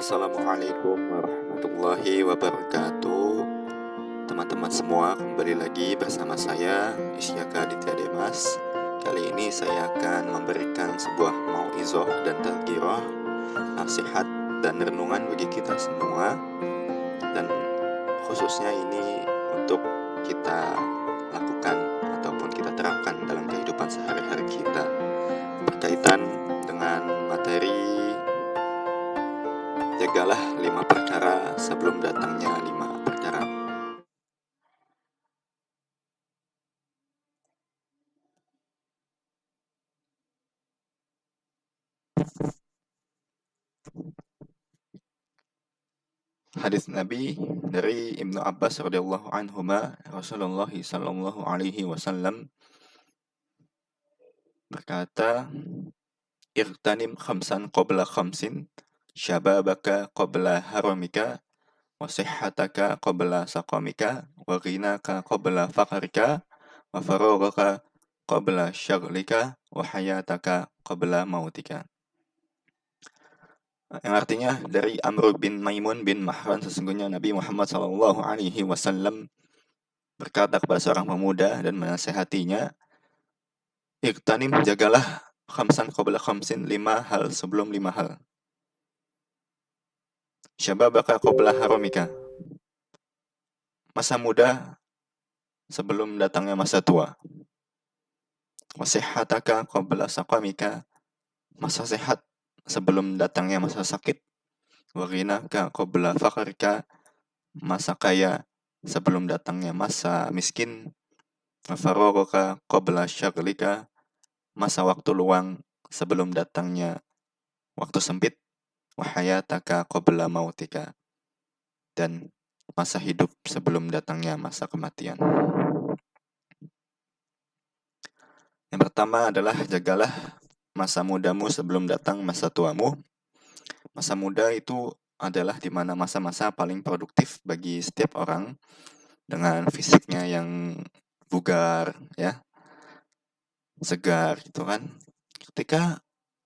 Assalamualaikum warahmatullahi wabarakatuh. Teman-teman semua, kembali lagi bersama saya Isyaka Aditya Demas. Kali ini saya akan memberikan sebuah mau'izoh dan tadhkirah, nasihat dan renungan bagi kita semua. Dan khususnya ini untuk kita lakukan ataupun kita terapkan dalam kehidupan sehari-hari kita, berkaitan dengan materi jagalah 5 perkara sebelum datangnya 5 perkara. Hadis Nabi dari Ibnu Abbas radhiyallahu anhuma, Rasulullah sallallahu alaihi wasallam berkata, "Irtanim khamsan qabla khamsin, syababaka qabla haramika, wa sihhataka qabla saqamika, wa ghinaka qabla faqrika, wa faragaka qabla syaghlika, wa hayataka qabla mautika." Yang artinya dari Amr bin Maimun bin Mahran, sesungguhnya Nabi Muhammad sallallahu alaihi wasallam berkata kepada seorang pemuda dan menasihatinya, "Iqtanim, jagalah khamsan qabla khamsin, 5 hal sebelum 5 hal. Syababaka qabla haramika, masa muda sebelum datangnya masa tua. Wasihhataka qabla saqamika, masa sehat sebelum datangnya masa sakit. Wa ghinaka qabla faqrika, masa kaya sebelum datangnya masa miskin. Wa faragaka qabla syaghlika, masa waktu luang sebelum datangnya waktu sempit. Wa hayataka qabla mautika, dan masa hidup sebelum datangnya masa kematian." Yang pertama adalah jagalah masa mudamu sebelum datang masa tuamu. Masa muda itu adalah di mana masa-masa paling produktif bagi setiap orang dengan fisiknya yang bugar, ya, segar gitu kan.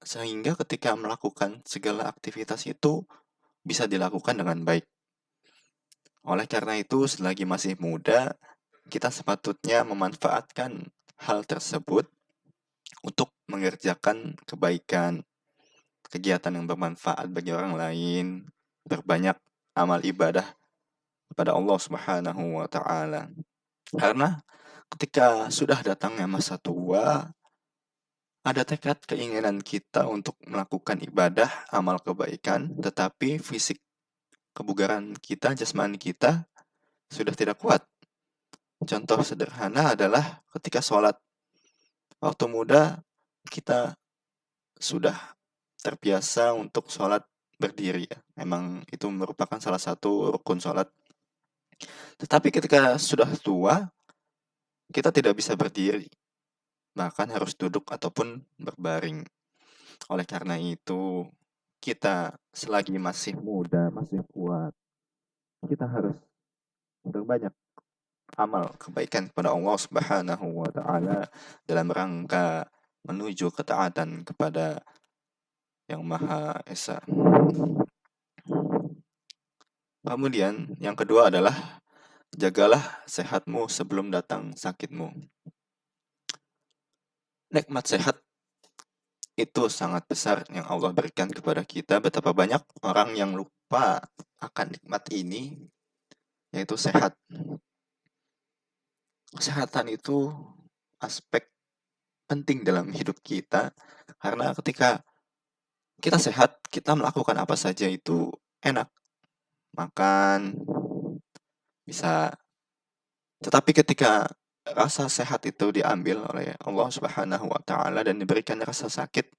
Sehingga ketika melakukan segala aktivitas itu bisa dilakukan dengan baik. Oleh karena itu, selagi masih muda, kita sepatutnya memanfaatkan hal tersebut untuk mengerjakan kebaikan, kegiatan yang bermanfaat bagi orang lain, berbanyak amal ibadah kepada Allah Subhanahu wa taala. Karena ketika sudah datangnya masa tua, ada tekad keinginan kita untuk melakukan ibadah, amal kebaikan, tetapi fisik kebugaran kita, jasmani kita sudah tidak kuat. Contoh sederhana adalah ketika sholat. Waktu muda kita sudah terbiasa untuk sholat berdiri, ya. Memang itu merupakan salah satu rukun sholat. Tetapi ketika sudah tua, kita tidak bisa berdiri, bahkan harus duduk ataupun berbaring. Oleh karena itu, kita selagi masih muda, masih kuat, kita harus berbanyak amal kebaikan kepada Allah Subhanahu wa taala dalam rangka menuju ketaatan kepada Yang Maha Esa. Kemudian yang kedua adalah jagalah sehatmu sebelum datang sakitmu. Nikmat sehat itu sangat besar yang Allah berikan kepada kita. Betapa banyak orang yang lupa akan nikmat ini, yaitu sehat. Kesehatan itu aspek penting dalam hidup kita, karena ketika kita sehat, kita melakukan apa saja itu enak. Makan bisa. Tetapi ketika rasa sehat itu diambil oleh Allah Subhanahu wa taala dan diberikan rasa sakit,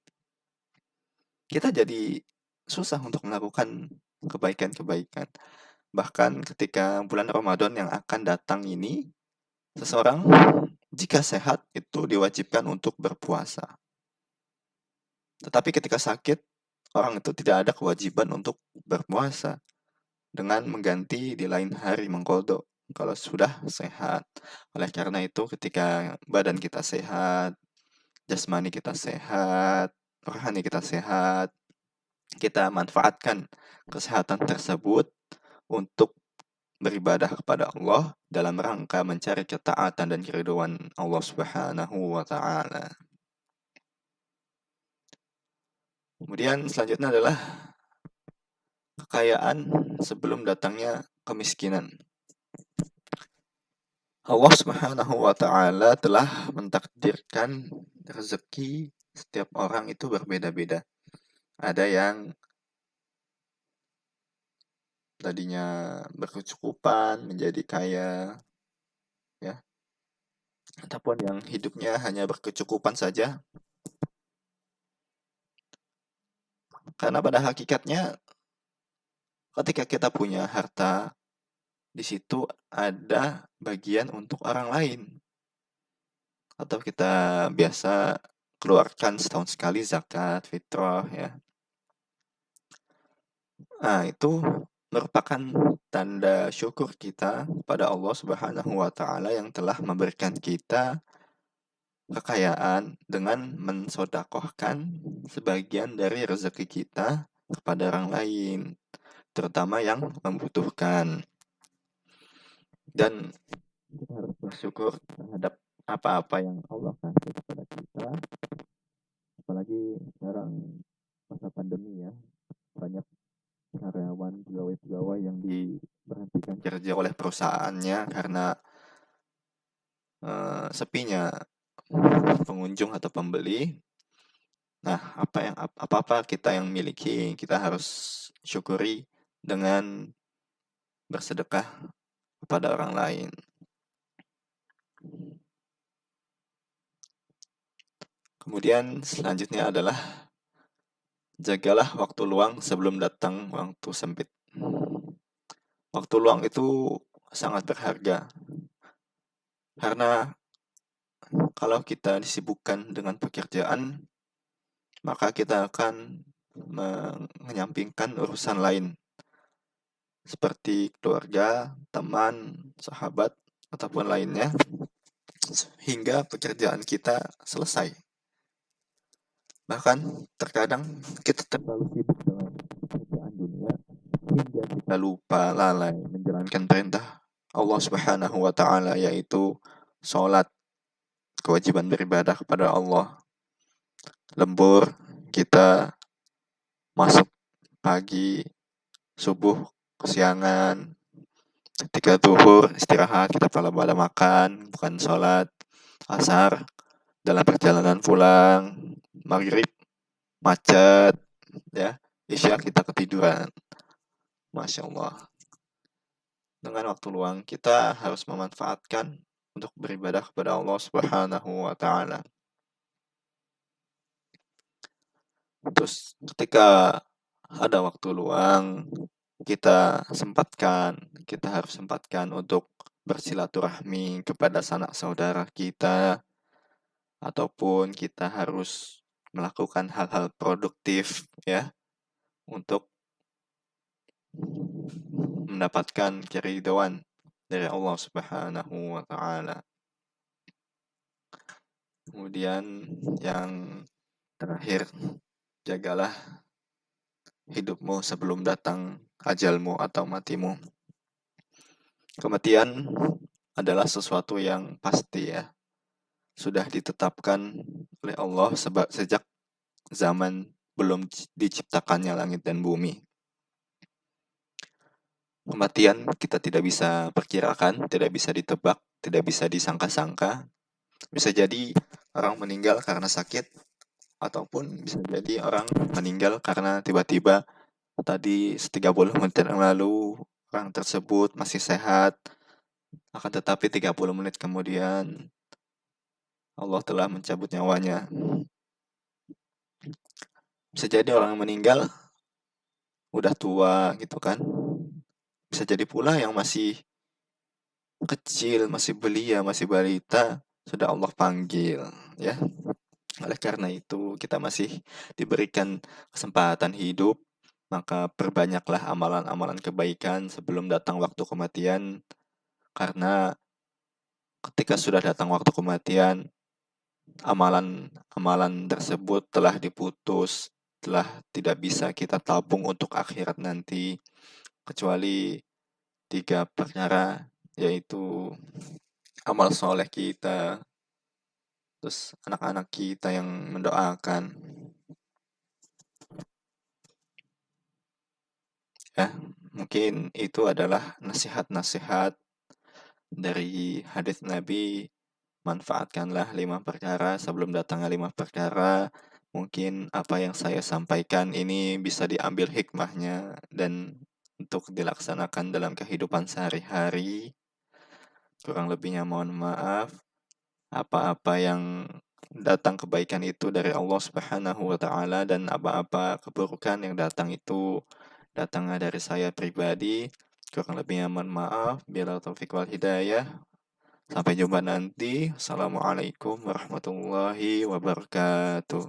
kita jadi susah untuk melakukan kebaikan-kebaikan. Bahkan ketika bulan Ramadan yang akan datang ini, seseorang jika sehat itu diwajibkan untuk berpuasa. Tetapi ketika sakit, orang itu tidak ada kewajiban untuk berpuasa dengan mengganti di lain hari mengqadha kalau sudah sehat. Oleh karena itu, ketika badan kita sehat, jasmani kita sehat, rohani kita sehat, kita manfaatkan kesehatan tersebut untuk beribadah kepada Allah dalam rangka mencari ketaatan dan keridhaan Allah Subhanahu wa taala. Kemudian selanjutnya adalah kekayaan sebelum datangnya kemiskinan. Allah Subhanahu wa taala telah mentakdirkan rezeki setiap orang itu berbeda-beda. Ada yang tadinya berkecukupan menjadi kaya, ya, ataupun yang hidupnya hanya berkecukupan saja. Karena pada hakikatnya ketika kita punya harta, di situ ada bagian untuk orang lain. Atau kita biasa keluarkan setahun sekali zakat, fitrah, ya. Nah, itu merupakan tanda syukur kita pada Allah Subhanahu wa taala yang telah memberikan kita kekayaan dengan mensodakohkan sebagian dari rezeki kita kepada orang lain, terutama yang membutuhkan. Dan kita harus bersyukur terhadap apa-apa yang Allah kasih kepada kita. Apalagi sekarang masa pandemi, ya, banyak karyawan, pegawai-pegawai yang diberhentikan kerja oleh perusahaannya karena sepinya pengunjung atau pembeli. Nah, apa-apa kita yang miliki, kita harus syukuri dengan bersedekah kepada orang lain. Kemudian selanjutnya adalah jagalah waktu luang sebelum datang waktu sempit. Waktu luang itu sangat berharga. Karena kalau kita disibukkan dengan pekerjaan, maka kita akan menyampingkan urusan lain seperti keluarga, teman, sahabat, ataupun lainnya hingga pekerjaan kita selesai. Bahkan terkadang kita terlalu sibuk dengan pekerjaan dunia hingga kita lupa lalai menjalankan perintah Allah Subhanahu wa taala, yaitu sholat, kewajiban beribadah kepada Allah. Lembur kita masuk pagi, subuh, kesiangan, ketika zuhur istirahat, kita pada makan, bukan sholat, asar dalam perjalanan pulang, maghrib macet, ya, isya kita ketiduran. Masya Allah. Dengan waktu luang kita harus memanfaatkan untuk beribadah kepada Allah Subhanahu wa taala. Terus ketika ada waktu luang, kita harus sempatkan untuk bersilaturahmi kepada sanak saudara kita, ataupun kita harus melakukan hal-hal produktif, ya, untuk mendapatkan keridhaan dari Allah Subhanahu wa taala. Kemudian yang terakhir, jagalah hidupmu sebelum datang ajalmu atau matimu. Kematian adalah sesuatu yang pasti, ya. Sudah ditetapkan oleh Allah sejak zaman belum diciptakannya langit dan bumi. Kematian kita tidak bisa perkirakan, tidak bisa ditebak, tidak bisa disangka-sangka. Bisa jadi orang meninggal karena sakit, ataupun bisa jadi orang meninggal karena tiba-tiba tadi 30 menit yang lalu orang tersebut masih sehat, akan tetapi 30 menit kemudian Allah telah mencabut nyawanya. Bisa jadi orang meninggal udah tua gitu kan. Bisa jadi pula yang masih kecil, masih belia, masih balita, sudah Allah panggil, ya. Oleh karena itu, kita masih diberikan kesempatan hidup, maka perbanyaklah amalan-amalan kebaikan sebelum datang waktu kematian, karena ketika sudah datang waktu kematian, amalan-amalan tersebut telah diputus, telah tidak bisa kita tabung untuk akhirat nanti, kecuali 3 perkara, yaitu amal soleh kita, terus anak-anak kita yang mendoakan. Ya, mungkin itu adalah nasihat-nasihat dari hadis Nabi. Manfaatkanlah 5 perkara sebelum datangnya 5 perkara. Mungkin apa yang saya sampaikan ini bisa diambil hikmahnya dan untuk dilaksanakan dalam kehidupan sehari-hari. Kurang lebihnya mohon maaf. Apa-apa yang datang kebaikan itu dari Allah Subhanahu wa taala, dan apa-apa keburukan yang datang itu datangnya dari saya pribadi. Kurang lebihnya mohon maaf. Bila taufik wal hidayah. Sampai jumpa nanti. Assalamualaikum warahmatullahi wabarakatuh.